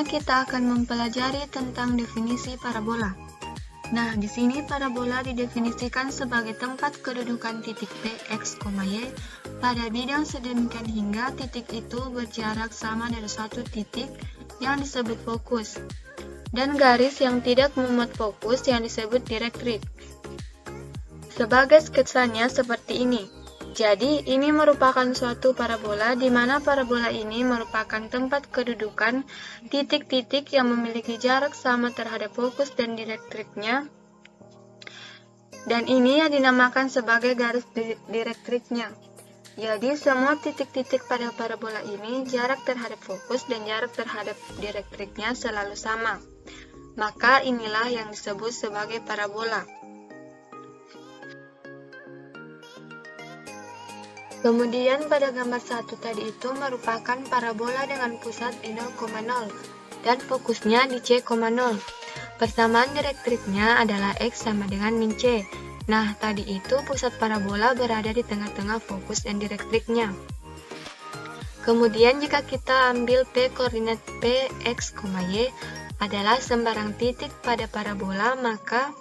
kita akan mempelajari tentang definisi parabola. Nah, di sini parabola didefinisikan sebagai tempat kedudukan titik P, X, Y pada bidang sedemikian hingga titik itu berjarak sama dari suatu titik yang disebut fokus, dan garis yang tidak memuat fokus yang disebut direktrik. Sebagai sketsanya seperti ini. Jadi, ini merupakan suatu parabola di mana parabola ini merupakan tempat kedudukan titik-titik yang memiliki jarak sama terhadap fokus dan direktriknya. Dan ini yang dinamakan sebagai garis direktriknya. Jadi, semua titik-titik pada parabola ini jarak terhadap fokus dan jarak terhadap direktriknya selalu sama. Maka inilah yang disebut sebagai parabola. Kemudian pada gambar 1 tadi itu merupakan parabola dengan pusat di 0,0 dan fokusnya di C,0. Persamaan direktriknya adalah X sama dengan min C. Nah, tadi itu pusat parabola berada di tengah-tengah fokus dan direktriknya. Kemudian jika kita ambil P koordinat P, X, Y adalah sembarang titik pada parabola, maka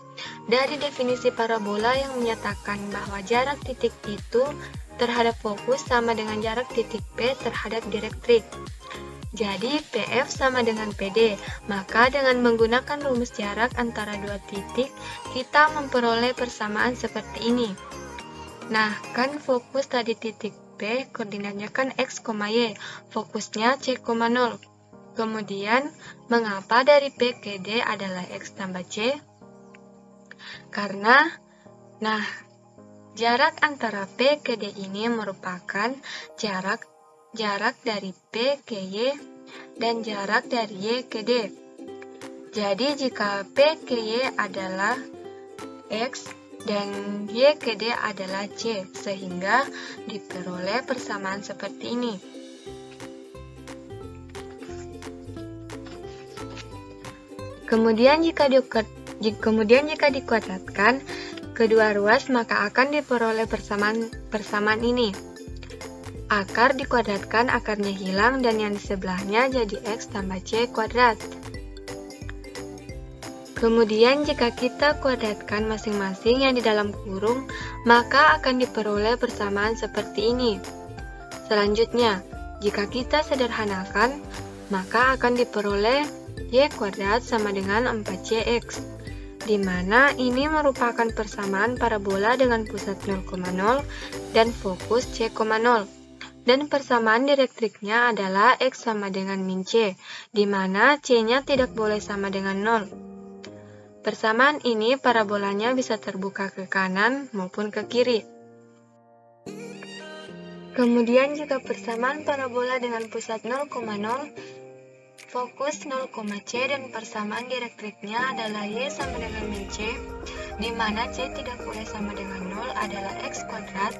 dari definisi parabola yang menyatakan bahwa jarak titik itu terhadap fokus sama dengan jarak titik P terhadap direktrik. Jadi, PF sama dengan PD. Maka dengan menggunakan rumus jarak antara dua titik, kita memperoleh persamaan seperti ini. Nah, kan fokus tadi titik P, koordinatnya kan X, Y, fokusnya C,0. Kemudian, mengapa dari P ke D adalah X tambah C? Karena, jarak antara P ke D ini merupakan jarak dari P ke Y dan jarak dari Y ke D. Jadi jika P ke Y adalah X dan Y ke D adalah C, sehingga diperoleh persamaan seperti ini. Kemudian jika dikuadratkan kedua ruas, maka akan diperoleh persamaan ini. Akar dikuadratkan, akarnya hilang, dan yang di sebelahnya jadi X tambah C kuadrat. Kemudian jika kita kuadratkan masing-masing yang di dalam kurung, maka akan diperoleh persamaan seperti ini. Selanjutnya, jika kita sederhanakan, maka akan diperoleh Y kuadrat sama dengan 4CX. Di mana ini merupakan persamaan parabola dengan pusat 0,0 dan fokus C,0. Dan persamaan direktriknya adalah X sama dengan min C, di mana C-nya tidak boleh sama dengan 0. Persamaan ini parabolanya bisa terbuka ke kanan maupun ke kiri. Kemudian jika persamaan parabola dengan pusat 0,0, fokus 0,C dan persamaan direktriknya adalah Y sama dengan min C, di mana C tidak boleh sama dengan 0 adalah X kuadrat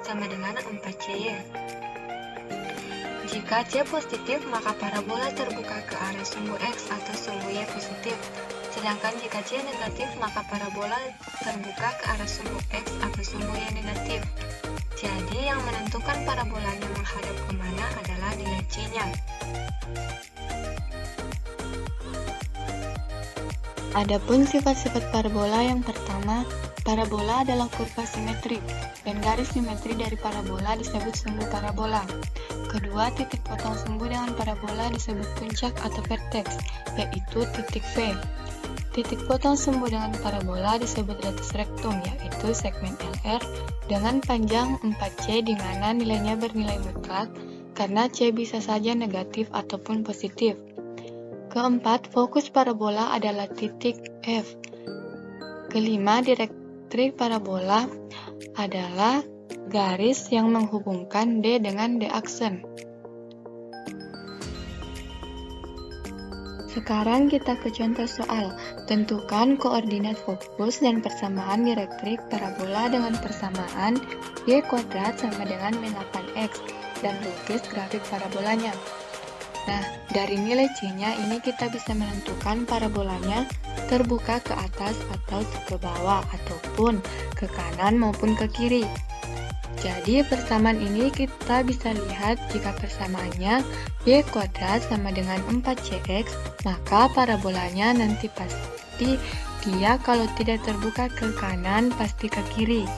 sama dengan 4CY. Jika C positif, maka parabola terbuka ke arah sumbu X atau sumbu Y positif. Sedangkan jika C negatif, maka parabola terbuka ke arah sumbu X atau sumbu Y negatif. Jadi yang menentukan parabolanya menghadap kemana adalah nilai C-nya. Adapun sifat-sifat parabola yang pertama, parabola adalah kurva simetrik, dan garis simetri dari parabola disebut sumbu parabola. Kedua, titik potong sumbu dengan parabola disebut puncak atau vertex, yaitu titik V. Titik potong sumbu dengan parabola disebut latus rectum, yaitu segmen LR dengan panjang 4C di mana nilainya bernilai mutlak karena C bisa saja negatif ataupun positif. Keempat, fokus parabola adalah titik F. Kelima, direktrik parabola adalah garis yang menghubungkan D dengan D-aksen. Sekarang kita ke contoh soal. Tentukan koordinat fokus dan persamaan direktrik parabola dengan persamaan Y kuadrat sama dengan min 8X dan lukis grafik parabolanya. Nah, dari nilai C-nya ini kita bisa menentukan parabolanya terbuka ke atas atau ke bawah ataupun ke kanan maupun ke kiri. Jadi persamaan ini kita bisa lihat jika persamaannya y kuadrat sama dengan 4cx, maka parabolanya nanti pasti dia kalau tidak terbuka ke kanan pasti ke kiri.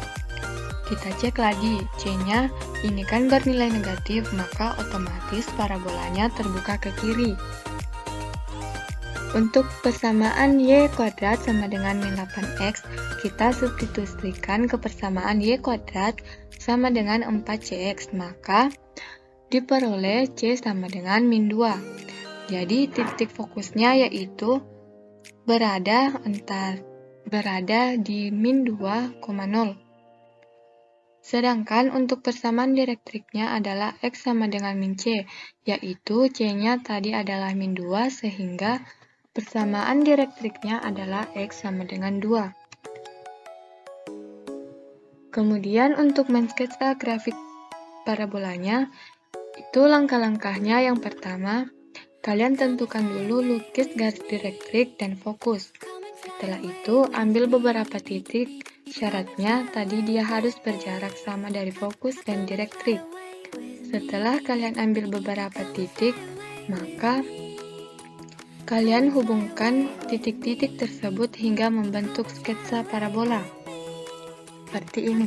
Kita cek lagi, c-nya ini kan bernilai negatif, maka otomatis parabolanya terbuka ke kiri. Untuk persamaan y kuadrat sama dengan min 8x, kita substitusikan ke persamaan y kuadrat sama dengan 4cx, maka diperoleh c sama dengan min 2. Jadi titik fokusnya yaitu berada di min 2,0. Sedangkan untuk persamaan direktriknya adalah x sama dengan min c, yaitu c-nya tadi adalah min 2, sehingga persamaan direktriknya adalah x sama dengan 2. Kemudian untuk mensketsa grafik parabolanya, itu langkah-langkahnya yang pertama, kalian tentukan dulu lukis garis direktrik dan fokus. Setelah itu, ambil beberapa titik, syaratnya tadi dia harus berjarak sama dari fokus dan direktrik. Setelah kalian ambil beberapa titik, maka kalian hubungkan titik-titik tersebut hingga membentuk sketsa parabola. Seperti ini.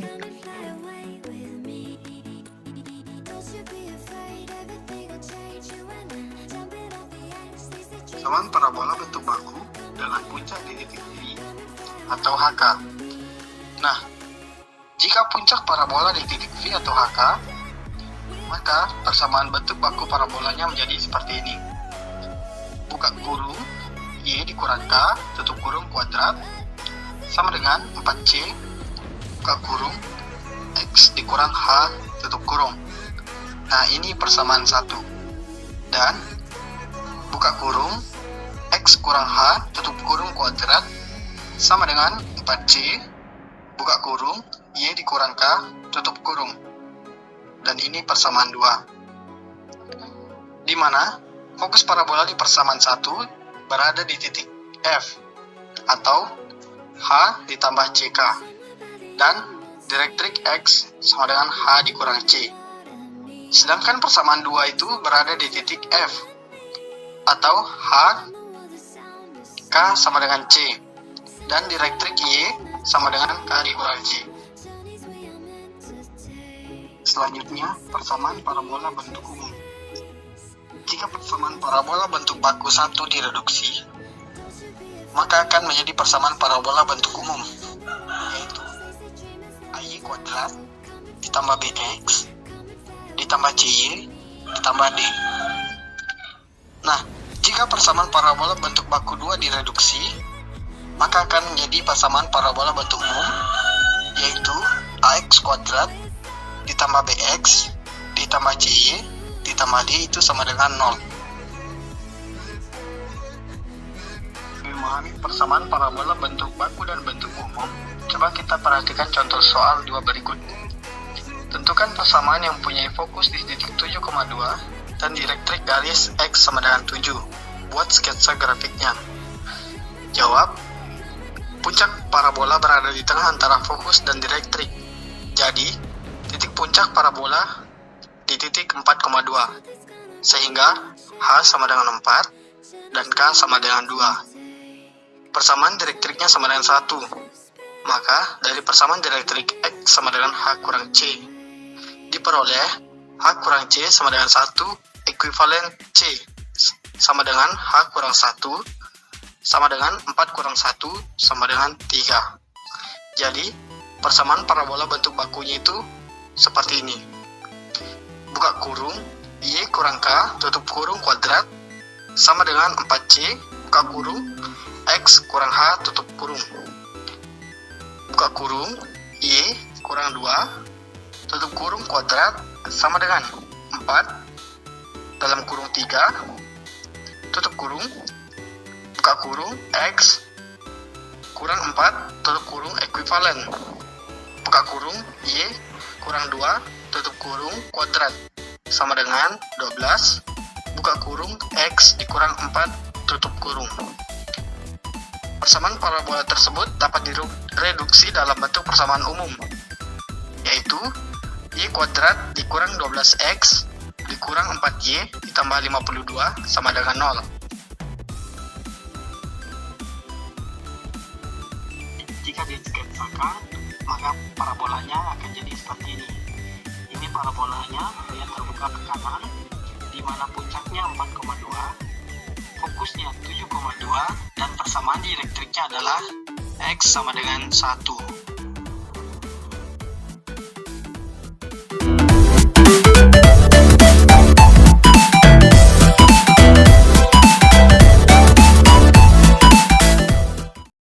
Persamaan parabola bentuk baku dengan puncak di titik V atau HK. Nah, jika puncak parabola di titik V atau HK, maka persamaan bentuk baku parabolanya menjadi seperti ini. Buka kurung, Y dikurang K, tutup kurung kuadrat, sama dengan 4C, buka kurung, X dikurang H, tutup kurung. Nah, ini persamaan 1. Dan, buka kurung, X kurang H, tutup kurung kuadrat, sama dengan 4C, buka kurung, Y dikurang K, tutup kurung. Dan ini persamaan 2. Di mana fokus parabola di persamaan 1 berada di titik F atau H ditambah CK, dan direktrik X sama dengan H dikurang C. Sedangkan persamaan 2 itu berada di titik F atau H K sama dengan C, dan direktrik Y sama dengan K dikurang C. Selanjutnya, persamaan parabola bentuk umum. Jika persamaan parabola bentuk baku 1 direduksi, maka akan menjadi persamaan parabola bentuk umum, yaitu AY kuadrat ditambah BX ditambah CY ditambah D. Nah, jika persamaan parabola bentuk baku 2 direduksi, maka akan menjadi persamaan parabola bentuk umum, yaitu AX kuadrat ditambah BX ditambah CY ditambah D itu sama dengan 0. Memahami persamaan parabola bentuk baku dan bentuk umum, coba kita perhatikan contoh soal 2 berikut. Tentukan persamaan yang mempunyai fokus di titik 7,2 dan direktrik garis X sama dengan 7. Buat sketsa grafiknya. Jawab, puncak parabola berada di tengah antara fokus dan direktrik. Jadi, titik puncak parabola di titik 4,2, sehingga H sama dengan 4 dan K sama dengan 2. Persamaan direktriknya sama dengan 1, maka dari persamaan direktrik X sama dengan H kurang C, diperoleh H kurang C sama dengan 1 ekuivalen C sama dengan H kurang 1 sama dengan 4 kurang 1 sama dengan 3. Jadi, persamaan parabola bentuk bakunya itu seperti ini. Buka kurung, Y kurang K, tutup kurung kuadrat, sama dengan 4C, buka kurung, X kurang H, tutup kurung. Buka kurung, Y kurang 2, tutup kurung kuadrat, sama dengan 4, dalam kurung 3, tutup kurung, buka kurung, X kurang 4, tutup kurung ekuivalen. Buka kurung, Y kurang 2, tutup kurung kuadrat, sama dengan 12, buka kurung, X dikurang 4, tutup kurung. Persamaan parabola tersebut dapat direduksi dalam bentuk persamaan umum, yaitu Y kuadrat dikurang 12X dikurang 4Y ditambah 52 sama dengan 0. Jika disketsakan, maka parabolanya akan jadi seperti ini. Ini parabolanya yang terbuka ke kanan, di mana puncaknya 4,2, fokusnya 7,2, dan persamaan dielektriknya adalah X sama dengan 1.